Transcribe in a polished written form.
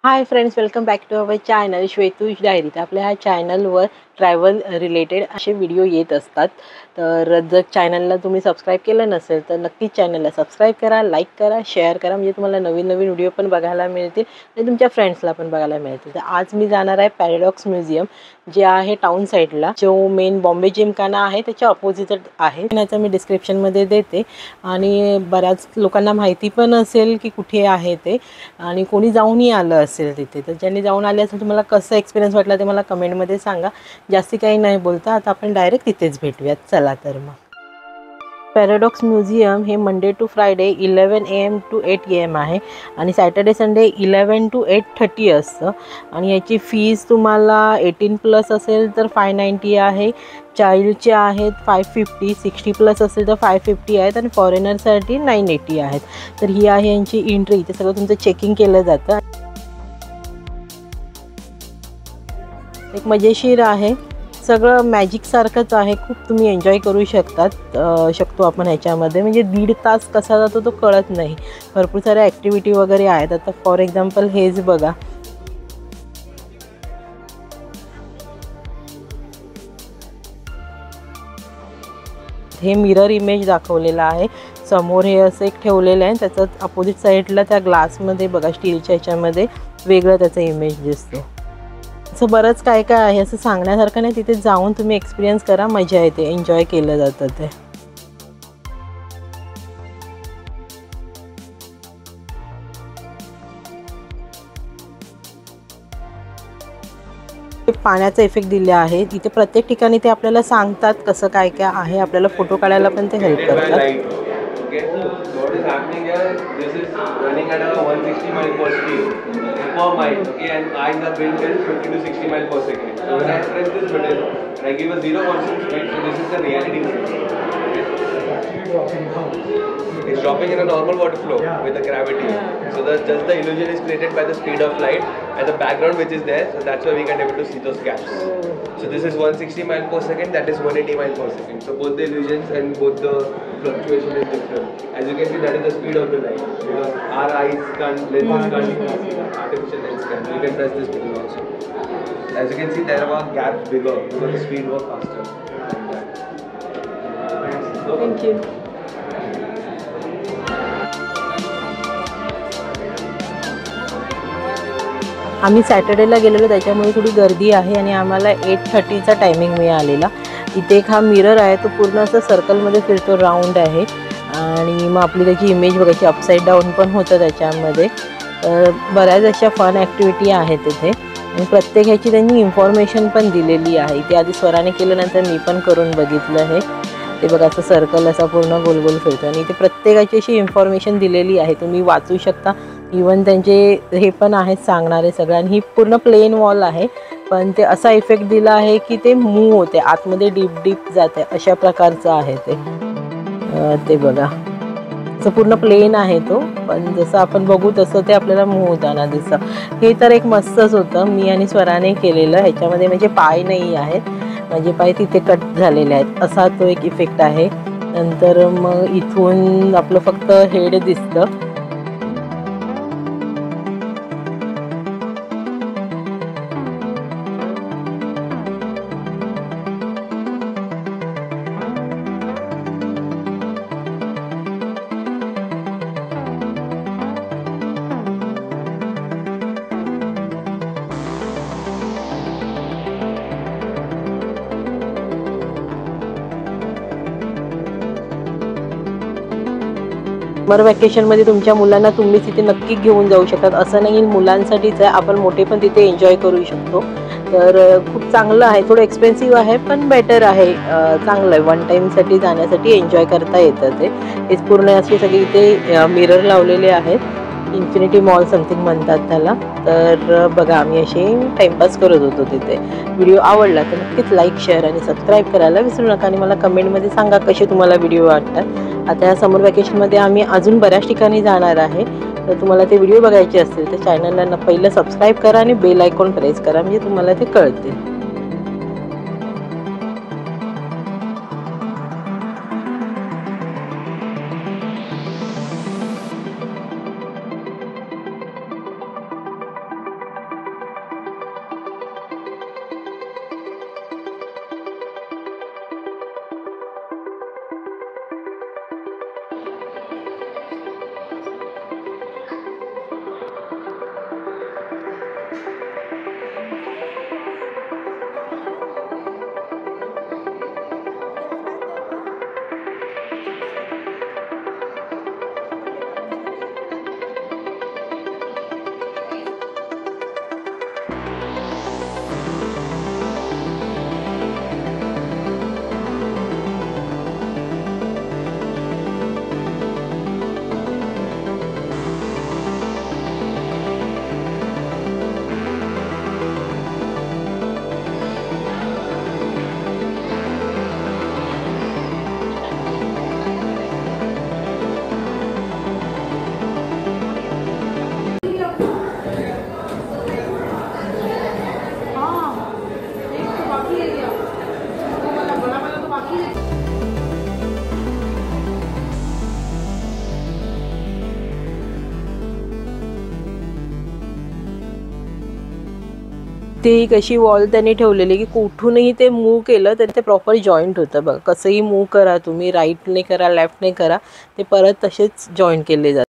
High friends, welcome back to our channel Shwetush diary. तर आपल्या ह्या चॅनलवर ट्रॅव्हल रिलेटेड असे व्हिडिओ येत असतात. तर जर चॅनलला तुम्ही सबस्क्राईब केलं नसेल तर नक्कीच चॅनलला सबस्क्राईब करा, लाईक करा, शेअर करा, म्हणजे तुम्हाला नवीन नवीन व्हिडिओ पण बघायला मिळतील आणि तुमच्या फ्रेंड्सला पण बघायला मिळतील. तर आज मी जाणार आहे पॅराडॉक्स म्युझियम, जे आहे टाउन साईडला, जो मेन बॉम्बे जिमखाना आहे त्याच्या अपोजिट आहे. याचं मी डिस्क्रिप्शनमध्ये देते आणि बऱ्याच लोकांना माहिती पण असेल की कुठे आहे ते, आणि कोणी जाऊनही आलं असेल तिथे. तर ज्यांनी जाऊन आले असेल तुम्हाला कसं एक्सपिरियन्स वाटला ते मला कमेंटमध्ये सांगा. जास्ती काही नाही बोलता, आता आपण डायरेक्ट तिथेच भेटूयात. चला तर मग. पॅराडॉक्स म्युझियम हे Monday to Friday 11 AM to 8 AM आहे आणि सॅटर्डे संडे 11 to 8:30 असतं. आणि याची फीज तुम्हाला 18+ असेल तर 590 आहे, चाइल्डचे आहेत 550, 60+ असेल तर 550 आहेत आणि फॉरेनरसाठी 980 आहेत. तर ही आहे यांची एंट्री. इथे सगळं तुमचं चेकिंग केलं जातं. एक मजेशीर आहे, सगळं मॅजिकसारखंच आहे, खूप तुम्ही एन्जॉय करू शकतो आपण ह्याच्यामध्ये. म्हणजे 1.5 तास कसा जातो तो कळत नाही. भरपूर साऱ्या ॲक्टिव्हिटी वगैरे आहेत. आता फॉर एक्झाम्पल हेच बघा, हे मिरर इमेज दाखवलेलं आहे. समोर हे असं एक ठेवलेलं आहे, त्याचं अपोजिट साईडला त्या ग्लासमध्ये बघा, स्टीलच्या ह्याच्यामध्ये वेगळं त्याचा इमेज दिसतो. असं बरंच काय काय आहे, असं सांगण्यासारखं नाही. तिथे जाऊन तुम्ही एक्सपिरियन्स करा, मजा येते, एन्जॉय केलं जातं ते. पाण्याचा इफेक्ट दिले आहे इथे. प्रत्येक ठिकाणी ते आपल्याला सांगतात कसं काय काय आहे. आपल्याला फोटो काढायला पण ते हेल्प करतात. Okay, so what is happening here? This is running at a 160 mile per speed per mile. Okay, and eyes are built in 50 to 60 mile per second. So when I press this button and I give a 0 constant speed, so this is the reality speed. It's dropping in a normal water flow with the gravity. So that just the illusion is created by the speed of light and the background which is there. So that's why we can able to see those gaps. So this is 160 mile per second. That is 180 mile per second. So both the illusions and both the fluctuation is different. As you can see, that is the speed of the light. Because our eyes can't, lenses can't see that. Artificial lens can. You can press this button also. As you can see, there are gaps bigger because the speed was faster. Thank you. आम्ही सॅटर्डेला गेलेलो, त्याच्यामुळे थोडी गर्दी आहे आणि आम्हाला 8:30चा timing मिळालेला. इथे एक हा मिरर आहे, तो पूर्ण असं सर्कलमध्ये फिरतो, राऊंड आहे. आणि मग आपली त्याची इमेज बघायची, अपसाईड डाऊन पण होतं त्याच्यामध्ये. बऱ्याच अशा फन ॲक्टिव्हिटी आहेत तिथे आणि प्रत्येक ह्याची त्यांनी इन्फॉर्मेशन पण दिलेली आहे. इथे आधी स्वराने केल्यानंतर मी पण करून बघितलं आहे. ते बघा, असं सर्कल असा पूर्ण गोल गोल फिरतो आणि इथे प्रत्येकाची अशी इन्फॉर्मेशन दिलेली आहे, तुम्ही वाचू शकता. इवन त्यांचे हे पण आहेत सांगणारे सगळं. आणि ही पूर्ण प्लेन वॉल आहे, पण ते असा इफेक्ट दिला आहे की ते मूव्ह होते, आतमध्ये डीप जाते, अशा प्रकारचं आहे ते. ते बघा, असं पूर्ण प्लेन आहे तो, पण जसं आपण बघू तसं ते आपल्याला मूव्ह होताना दिसतं. हे तर एक मस्तच होतं, मी आणि स्वराने केलेलं. ह्याच्यामध्ये म्हणजे पाय नाही आहेत, माझे पाय तिथे कट झालेले आहेत, असा तो एक इफेक्ट आहे. नंतर मग इथून आपलं फक्त हेड दिसतं. समर वॅकेशनमध्ये तुमच्या मुलांना तुम्ही तिथे नक्की घेऊन जाऊ शकतात. असं नाही मुलांसाठीच आहे, आपण मोठे पण तिथे एन्जॉय करू शकतो. तर खूप चांगलं आहे. थोडं एक्सपेन्सिव्ह आहे पण बेटर आहे, चांगलं आहे. वन टाईमसाठी जाण्यासाठी एन्जॉय करता येतं ते. हेच पूर्ण असे सगळे इथे मिरर लावलेले आहेत. इन्फिनिटी मॉल समथिंग म्हणतात त्याला. तर बघा, आम्ही असे टाईमपास करत होतो तिथे. व्हिडिओ आवडला तर नक्कीच लाईक, शेअर आणि सबस्क्राईब करायला विसरू नका. आणि मला कमेंटमध्ये सांगा कसे तुम्हाला व्हिडिओ वाटतात. आता या समर वॅकेशनमध्ये आम्ही अजून बऱ्याच ठिकाणी जाणार आहे. तर तुम्हाला ते व्हिडिओ बघायचे असतील तर चॅनलला पहिलं सबस्क्राईब करा आणि बेल आयकॉन प्रेस करा, म्हणजे तुम्हाला ते कळतील. ती कशी वॉल त्यांनी ठेवलेली की कुठूनही ते मूव्ह केलं तरी ते प्रॉपर जॉईंट होतं बघा. कसंही मूव्ह करा तुम्ही, राईटने करा लेफ्टने करा ते परत तसेच जॉईंट केले जातात.